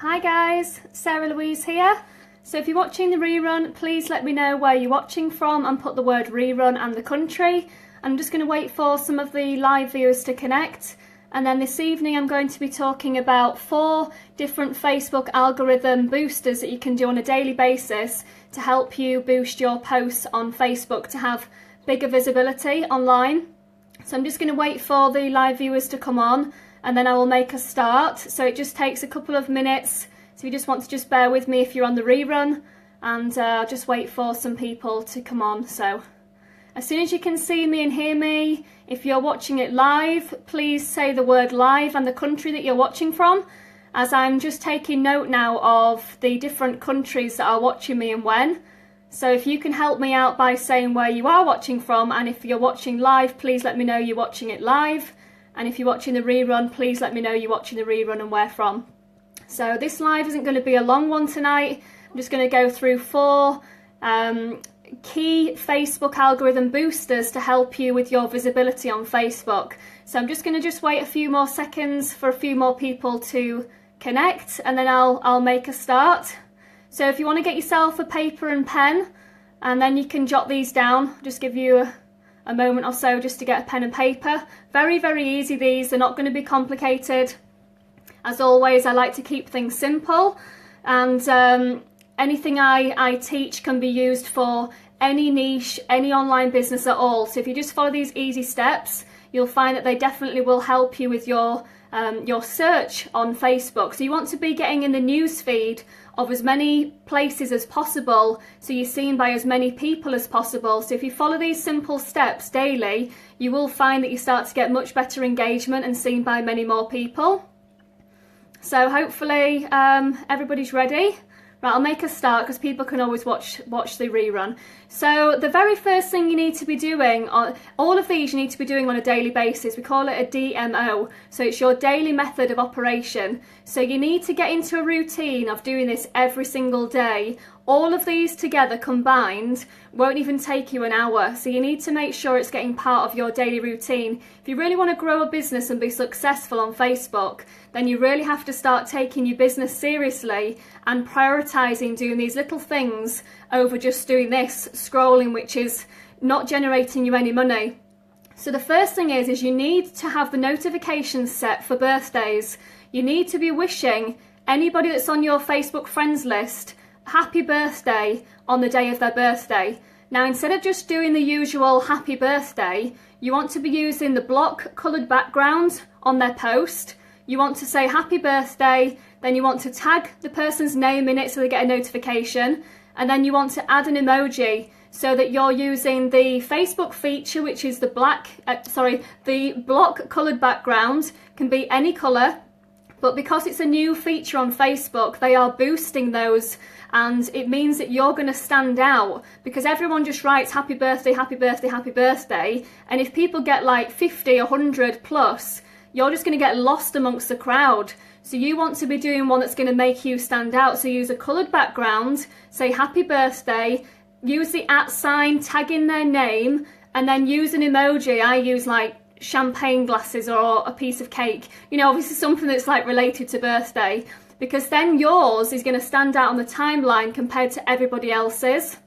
Hi guys, Sarah Louise here. So if you're watching the rerun, please let me know where you're watching from and put the word rerun and the country. I'm just going to wait for some of the live viewers to connect. And then this evening I'm going to be talking about 4 different Facebook algorithm boosters that you can do on a daily basis to help you boost your posts on Facebook to have bigger visibility online. So I'm just going to wait for the live viewers to come on and then I will make a start. So it just takes a couple of minutes. So you just want to just bear with me if you're on the rerun, and I'll just wait for some people to come on. So as soon as you can see me and hear me, if you're watching it live, please say the word live and the country that you're watching from, as I'm just taking note now of the different countries that are watching me and when. So if you can help me out by saying where you are watching from, and if you're watching live, please let me know you're watching it live. And if you're watching the rerun, please let me know you're watching the rerun and where from. So this live isn't going to be a long one tonight. I'm just going to go through 4 key Facebook algorithm boosters to help you with your visibility on Facebook. So I'm just going to wait a few more seconds for a few more people to connect, and then I'll make a start. So if you want to get yourself a paper and pen, and then you can jot these down, just give you a moment or so just to get a pen and paper. Very, very easy these, they're not going to be complicated. As always, I like to keep things simple, and anything I teach can be used for any niche, any online business at all. So if you just follow these easy steps, you'll find that they definitely will help you with your search on Facebook. So you want to be getting in the news feed of as many places as possible, so you're seen by as many people as possible. So if you follow these simple steps daily, you will find that you start to get much better engagement and seen by many more people. So hopefully everybody's ready. Right, I'll make a start because people can always watch the rerun. So the very first thing you need to be doing, all of these you need to be doing on a daily basis. We call it a DMO. So it's your daily method of operation. So you need to get into a routine of doing this every single day. All of these together combined won't even take you an hour. So you need to make sure it's getting part of your daily routine. If you really want to grow a business and be successful on Facebook, then you really have to start taking your business seriously and prioritizing doing these little things over just doing this, scrolling, which is not generating you any money. So the first thing is you need to have the notifications set for birthdays. You need to be wishing anybody that's on your Facebook friends list happy birthday on the day of their birthday. Now, instead of just doing the usual happy birthday, you want to be using the block coloured background on their post. You want to say happy birthday, then you want to tag the person's name in it so they get a notification, and then you want to add an emoji so that you're using the Facebook feature, which is the the block coloured background, can be any colour, but because it's a new feature on Facebook, they are boosting those, and it means that you're going to stand out because everyone just writes happy birthday, happy birthday, happy birthday, and if people get like 50, 100 plus, you're just going to get lost amongst the crowd. So you want to be doing one that's going to make you stand out. So use a coloured background, say happy birthday, use the @ sign, tag in their name, and then use an emoji. I use like champagne glasses or a piece of cake. You know, obviously something that's like related to birthday, because then yours is going to stand out on the timeline compared to everybody else's.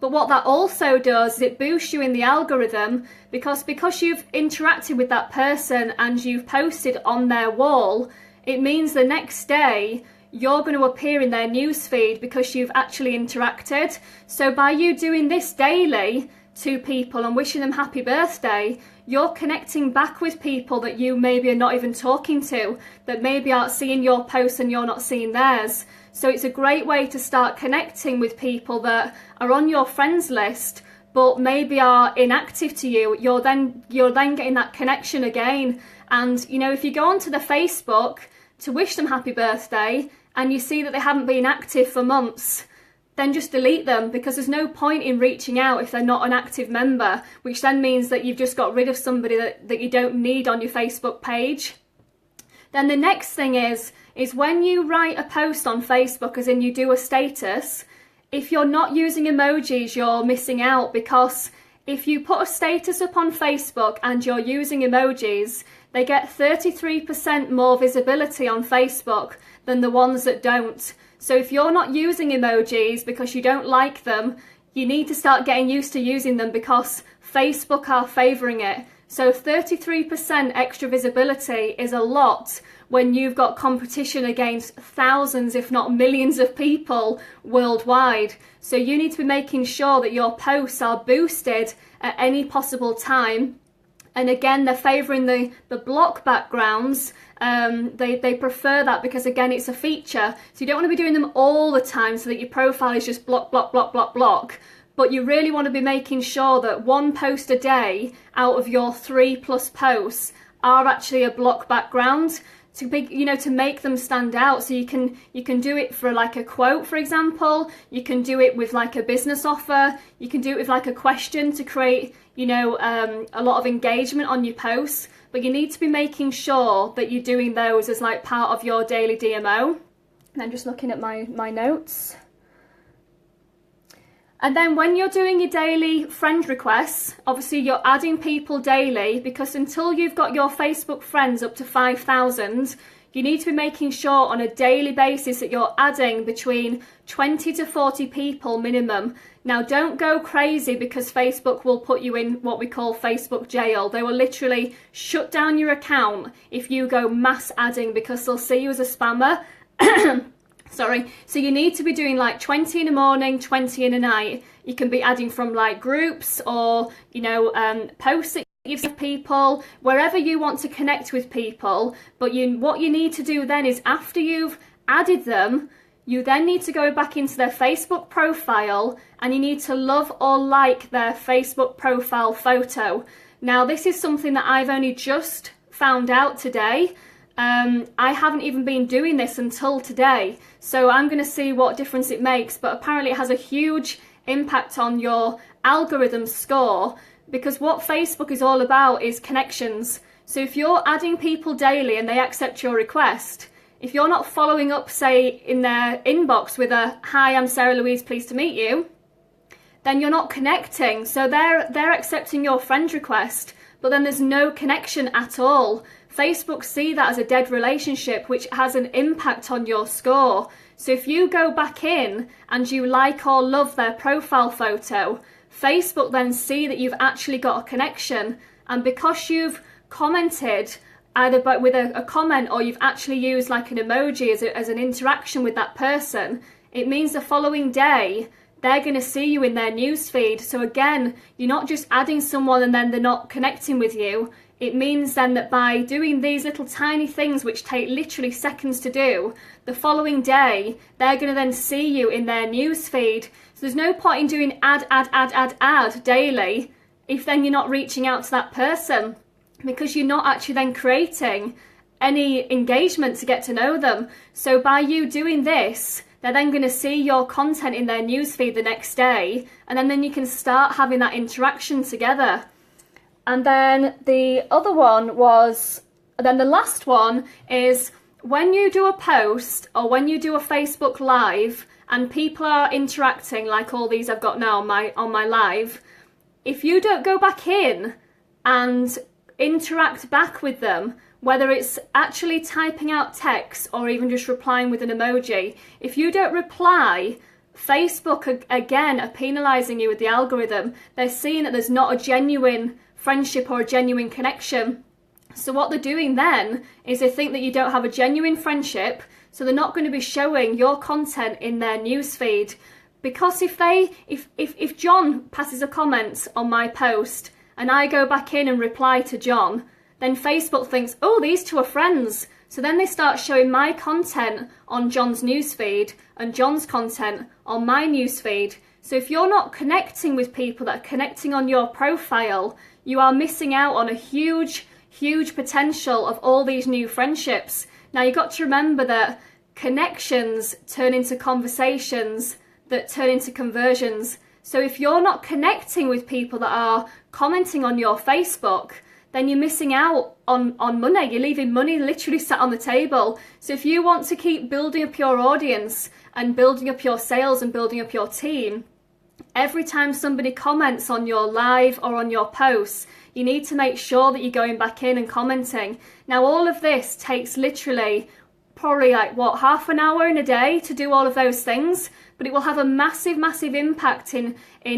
But what that also does is it boosts you in the algorithm because you've interacted with that person and you've posted on their wall, it means the next day you're going to appear in their newsfeed because you've actually interacted. So by you doing this daily to people and wishing them happy birthday, you're connecting back with people that you maybe are not even talking to, that maybe aren't seeing your posts and you're not seeing theirs. So it's a great way to start connecting with people that are on your friends list but maybe are inactive to you. You're then getting that connection again. And you know, if you go onto the Facebook to wish them happy birthday and you see that they haven't been active for months, then just delete them, because there's no point in reaching out if they're not an active member, which then means that you've just got rid of somebody that you don't need on your Facebook page. Then the next thing is when you write a post on Facebook, as in you do a status, if you're not using emojis, you're missing out, because if you put a status up on Facebook and you're using emojis, they get 33% more visibility on Facebook than the ones that don't. So if you're not using emojis because you don't like them, you need to start getting used to using them because Facebook are favouring it. So 33% extra visibility is a lot when you've got competition against thousands, if not millions of people worldwide. So you need to be making sure that your posts are boosted at any possible time. And again, they're favouring the block backgrounds. They prefer that because, again, it's a feature. So you don't want to be doing them all the time so that your profile is just block, block, block, block, block. But you really want to be making sure that one post a day out of your 3+ posts are actually a block background to be, to make them stand out. So you can do it for like a quote, for example. You can do it with like a business offer. You can do it with like a question to create, a lot of engagement on your posts. But you need to be making sure that you're doing those as like part of your daily DMO. And I'm just looking at my notes. And then when you're doing your daily friend requests, obviously you're adding people daily, because until you've got your Facebook friends up to 5,000, you need to be making sure on a daily basis that you're adding between 20 to 40 people minimum. Now, don't go crazy because Facebook will put you in what we call Facebook jail. They will literally shut down your account if you go mass adding because they'll see you as a spammer. Sorry, so you need to be doing like 20 in the morning, 20 in the night. You can be adding from like groups or, posts that you've sent people, wherever you want to connect with people. But what you need to do then is after you've added them, you then need to go back into their Facebook profile and you need to love or like their Facebook profile photo. Now, this is something that I've only just found out today. I haven't even been doing this until today, so I'm going to see what difference it makes, but apparently it has a huge impact on your algorithm score, because what Facebook is all about is connections. So if you're adding people daily and they accept your request, if you're not following up, say, in their inbox with a "Hi, I'm Sarah Louise, pleased to meet you," then you're not connecting. So they're accepting your friend request, but then there's no connection at all. Facebook see that as a dead relationship, which has an impact on your score. So if you go back in and you like or love their profile photo, Facebook then see that you've actually got a connection. And because you've commented either with a comment or you've actually used like an emoji as an interaction with that person, it means the following day they're going to see you in their newsfeed. So again, you're not just adding someone and then they're not connecting with you. It means then that by doing these little tiny things which take literally seconds to do, the following day they're going to then see you in their newsfeed. So there's no point in doing add daily if then you're not reaching out to that person, because you're not actually then creating any engagement to get to know them. So by you doing this, they're then going to see your content in their newsfeed the next day, and then you can start having that interaction together. And then the last one is when you do a post or when you do a Facebook Live and people are interacting like all these I've got now on my live, if you don't go back in and interact back with them, whether it's actually typing out text or even just replying with an emoji, if you don't reply, Facebook again are penalising you with the algorithm. They're seeing that there's not a genuine friendship or a genuine connection. So what they're doing then is they think that you don't have a genuine friendship, so they're not going to be showing your content in their newsfeed. Because if John passes a comment on my post and I go back in and reply to John, then Facebook thinks, oh, these two are friends. So then they start showing my content on John's newsfeed and John's content on my newsfeed. So if you're not connecting with people that are connecting on your profile, you are missing out on a huge potential of all these new friendships. Now, you've got to remember that connections turn into conversations that turn into conversions. So if you're not connecting with people that are commenting on your Facebook, then you're missing out on money. You're leaving money literally sat on the table. So if you want to keep building up your audience and building up your sales and building up your team, every time somebody comments on your live or on your posts, you need to make sure that you're going back in and commenting. Now, all of this takes literally probably like, what, half an hour in a day to do all of those things, but it will have a massive, massive impact in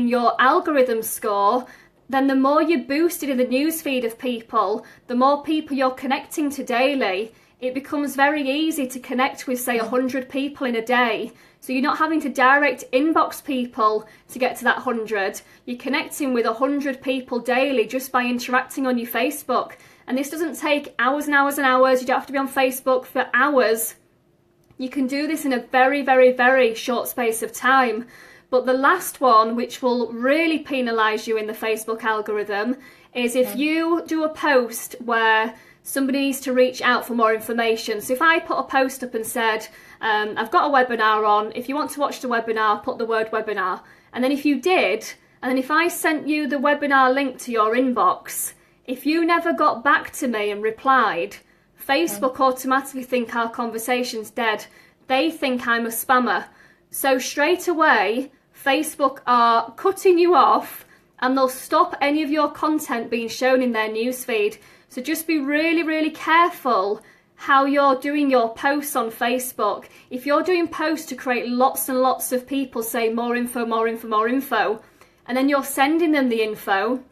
your algorithm score. Then the more you're boosted in the newsfeed of people, the more people you're connecting to daily, it becomes very easy to connect with, say, 100 people in a day. So you're not having to direct inbox people to get to that 100. You're connecting with 100 people daily just by interacting on your Facebook. And this doesn't take hours and hours and hours. You don't have to be on Facebook for hours. You can do this in a very, very, very short space of time. But the last one, which will really penalise you in the Facebook algorithm, is if you do a post where somebody needs to reach out for more information. So if I put a post up and said, I've got a webinar on, if you want to watch the webinar, put the word webinar. And then if you did, and then if I sent you the webinar link to your inbox, if you never got back to me and replied, Facebook automatically think our conversation's dead. They think I'm a spammer. So straight away, Facebook are cutting you off and they'll stop any of your content being shown in their newsfeed. So just be really, really careful how you're doing your posts on Facebook. If you're doing posts to create lots and lots of people say more info, more info, more info, and then you're sending them the info,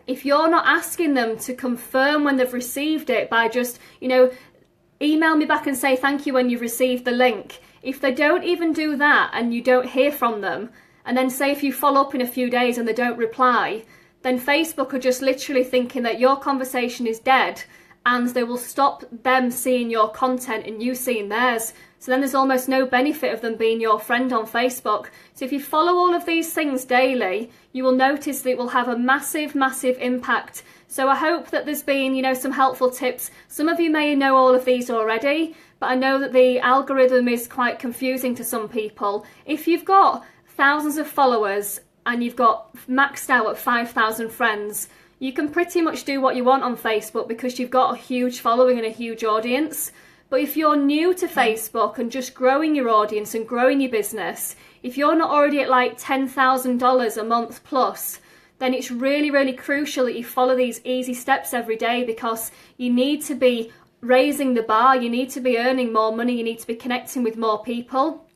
if you're not asking them to confirm when they've received it by just, email me back and say thank you when you've received the link. If they don't even do that and you don't hear from them, and then say if you follow up in a few days and they don't reply, then Facebook are just literally thinking that your conversation is dead and they will stop them seeing your content and you seeing theirs. So then there's almost no benefit of them being your friend on Facebook. So if you follow all of these things daily, you will notice that it will have a massive, massive impact. So I hope that there's been, some helpful tips. Some of you may know all of these already, but I know that the algorithm is quite confusing to some people. If you've got thousands of followers and you've got maxed out at 5,000 friends, you can pretty much do what you want on Facebook because you've got a huge following and a huge audience. But if you're new to Facebook and just growing your audience and growing your business, if you're not already at like $10,000 a month plus, then it's really, really crucial that you follow these easy steps every day because you need to be raising the bar, you need to be earning more money, you need to be connecting with more people.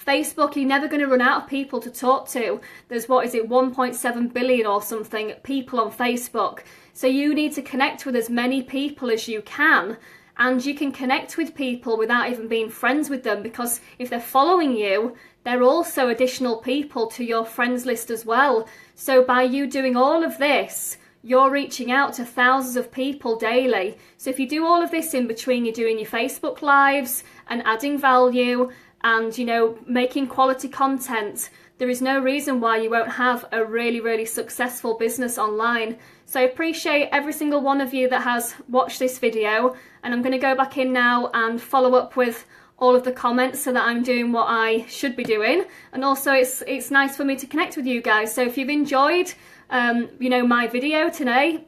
Facebook, you're never going to run out of people to talk to. There's 1.7 billion or something people on Facebook. So you need to connect with as many people as you can. And you can connect with people without even being friends with them because if they're following you, they're also additional people to your friends list as well. So by you doing all of this, you're reaching out to thousands of people daily. So if you do all of this in between, you're doing your Facebook lives and adding value and, making quality content, there is no reason why you won't have a really, really successful business online. So I appreciate every single one of you that has watched this video, and I'm going to go back in now and follow up with all of the comments so that I'm doing what I should be doing. And also it's nice for me to connect with you guys. So if you've enjoyed, my video today,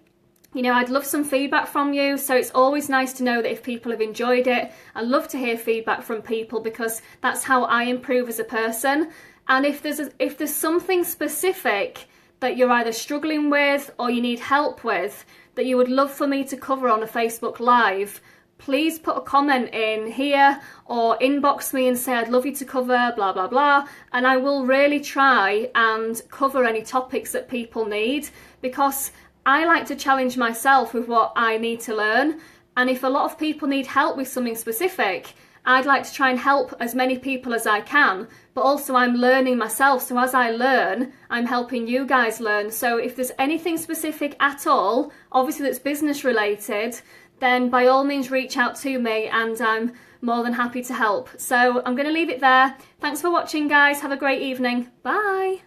I'd love some feedback from you. So it's always nice to know that if people have enjoyed it. I love to hear feedback from people because that's how I improve as a person. And if there's something specific that you're either struggling with or you need help with that you would love for me to cover on a Facebook Live, please put a comment in here or inbox me and say I'd love you to cover blah blah blah, and I will really try and cover any topics that people need because I like to challenge myself with what I need to learn. And if a lot of people need help with something specific, I'd like to try and help as many people as I can, but also I'm learning myself. So as I learn, I'm helping you guys learn. So if there's anything specific at all, obviously that's business related, then by all means reach out to me and I'm more than happy to help. So I'm going to leave it there. Thanks for watching, guys. Have a great evening. Bye.